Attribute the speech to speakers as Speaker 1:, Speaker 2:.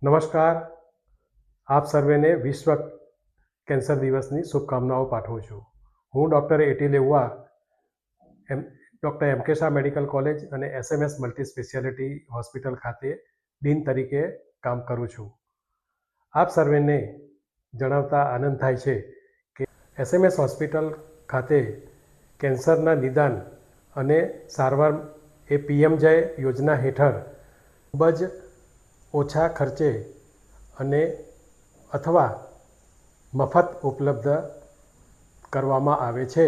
Speaker 1: નમસ્કાર, આપ સર્વેને વિશ્વ કેન્સર દિવસની શુભકામનાઓ પાઠવું છું. હું doctor AT Leuva doctor M K Shah medical college અને SMS મલ્ટી સ્પેશિયાલિટી હોસ્પિટલ ખાતે ડીન તરીકે કામ કરું છું. આપ સર્વેને જણાવતા આનંદ થાય છે કે SMS હોસ્પિટલ ખાતે કેન્સરના નિદાન અને સારવાર એ PM-જય યોજના હેઠળ ખૂબ જ ઓછા ખર્ચે અને અથવા મફત ઉપલબ્ધ કરવામાં આવે છે.